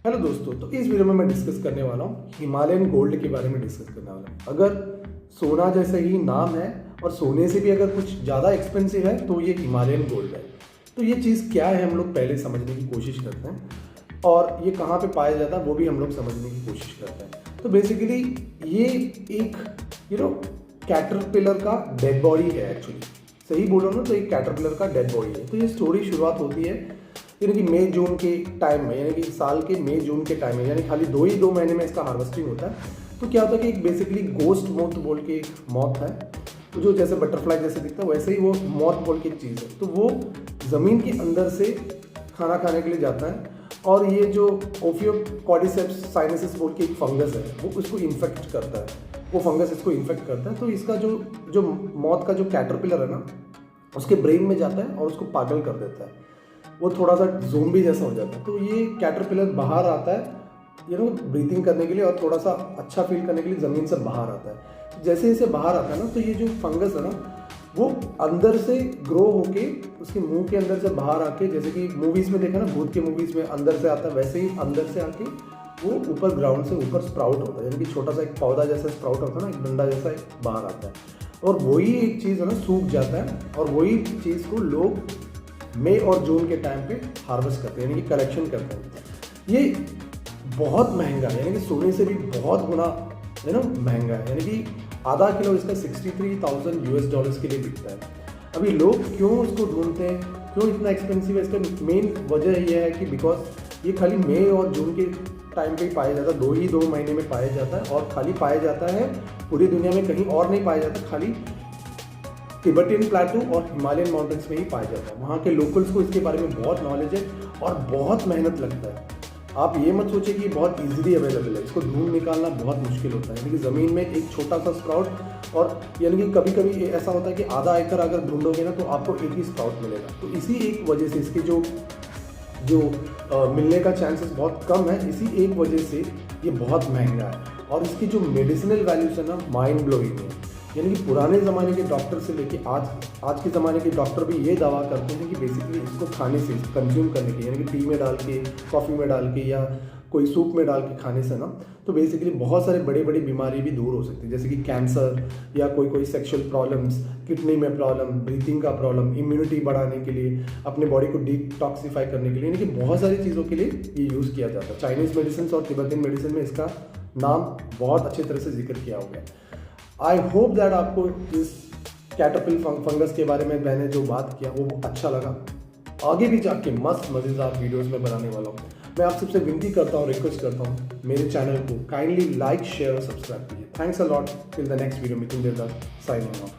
Hello दोस्तों, तो इस वीडियो में मैं डिस्कस करने वाला हूँ हिमालयन गोल्ड के बारे में डिस्कस करने वाला हूँ। अगर सोना जैसा ही नाम है और सोने से भी अगर कुछ ज़्यादा एक्सपेंसिव है तो ये हिमालयन गोल्ड है। तो ये चीज़ क्या है हम लोग पहले समझने की कोशिश करते हैं और ये कहाँ पे पाया जाता है वो भी हम लोग समझने की कोशिश करते हैं। तो बेसिकली ये एक कैटरपिलर का डेड बॉडी है। एक्चुअली सही बोलो ना तो एक कैटरपिलर का डेड बॉडी है। तो ये स्टोरी शुरुआत होती है यानी कि मई जून के टाइम में, यानी कि साल के मई जून के टाइम में, यानी खाली दो महीने में इसका हार्वेस्टिंग होता है। तो क्या होता है कि एक बेसिकली गोस्ट मोथ बोल के एक मॉथ है, तो जो जैसे बटरफ्लाई जैसे दिखता है वैसे ही वो मॉथ बोल के एक चीज़ है। तो वो ज़मीन के अंदर से खाना खाने के लिए जाता है और ये जो ओफियोकॉर्डिसेप्स साइनेसिस बोल के एक फंगस है वो उसको इन्फेक्ट करता है। वो फंगस इसको इन्फेक्ट करता है। तो इसका जो मॉथ का जो कैटरपिलर है ना उसके ब्रेन में जाता है और उसको पागल कर देता है। वो थोड़ा सा ज़ोंबी जैसा हो जाता है। तो ये कैटरपिलर बाहर आता है ब्रीथिंग करने के लिए और थोड़ा सा अच्छा फील करने के लिए ज़मीन से बाहर आता है। जैसे जैसे बाहर आता है ना तो ये जो फंगस है ना वो अंदर से ग्रो होके उसके मुंह के अंदर से बाहर आके, जैसे कि मूवीज़ में देखा ना, भूत के मूवीज़ में अंदर से आता है, वैसे ही अंदर से आके वो ऊपर ग्राउंड से ऊपर स्प्राउट होता है, यानी कि छोटा सा एक पौधा जैसा स्प्राउट होता है ना, एक डंडा जैसा बाहर आता है। और वही एक चीज़ है ना सूख जाता है और वही चीज़ को लोग मई और जून के टाइम पे हार्वेस्ट करते हैं, यानी कि कलेक्शन करते हैं। ये बहुत महंगा है, यानी कि सोने से भी बहुत गुना महंगा है। यानी कि आधा किलो इसका $63,000 के लिए बिकता है। अभी लोग क्यों उसको ढूंढते हैं, क्यों इतना एक्सपेंसिव है, इसका मेन वजह यह है कि बिकॉज ये खाली मई और जून के टाइम पे ही पाया जाता है, दो महीने में पाया जाता है और खाली पाया जाता है पूरी दुनिया में कहीं और नहीं पाया जाता, खाली तिब्बतियन प्लेटू और हिमालयन माउंटेन्स में ही पाया जाता है। वहाँ के लोकल्स को इसके बारे में बहुत नॉलेज है और बहुत मेहनत लगता है। आप ये मत सोचिए कि बहुत इजीली अवेलेबल है, इसको ढूंढ निकालना बहुत मुश्किल होता है। यानी कि ज़मीन में एक छोटा सा स्प्राउट, और यानी कि कभी कभी ऐसा होता है कि आधा एकड़ अगर ढूंढोगे ना तो आपको एक ही स्प्राउट मिलेगा। तो इसी एक वजह से इसकी जो मिलने का चांसेस बहुत कम है, इसी एक वजह से ये बहुत महंगा है। और इसकी जो मेडिसिनल वैल्यूज है ना माइंड ब्लोइंग है। यानी कि पुराने ज़माने के डॉक्टर से लेके आज के ज़माने के डॉक्टर भी ये दावा करते हैं कि बेसिकली इसको खाने से, कंज्यूम करने के, यानी कि टी में डाल के, कॉफ़ी में डाल के या कोई सूप में डाल के खाने से ना तो बेसिकली बहुत सारे बड़ी बीमारी भी दूर हो सकती है, जैसे कि कैंसर या कोई सेक्सुअल प्रॉब्लम्स, किडनी में प्रॉब्लम, ब्रीथिंग का प्रॉब्लम, इम्यूनिटी बढ़ाने के लिए, अपने बॉडी को डिटॉक्सिफाई करने के लिए, यानी कि बहुत सारी चीज़ों के लिए ये यूज़ किया जाता है। चाइनीज़ मेडिसिन और तिब्बतियन मेडिसिन में इसका नाम बहुत अच्छी तरह से जिक्र किया हो गया। आई होप दैट आपको इस कैटरपिल फंगस के बारे में मैंने जो बात किया वो अच्छा लगा। आगे भी जाके मस्त मज़ेदार वीडियोस में बनाने वाला हूँ। मैं आप सबसे विनती करता हूँ, रिक्वेस्ट करता हूँ, मेरे चैनल को काइंडली लाइक, शेयर और सब्सक्राइब कीजिए। Thanks a lot. Till the next video, Mithun Devdas signing off.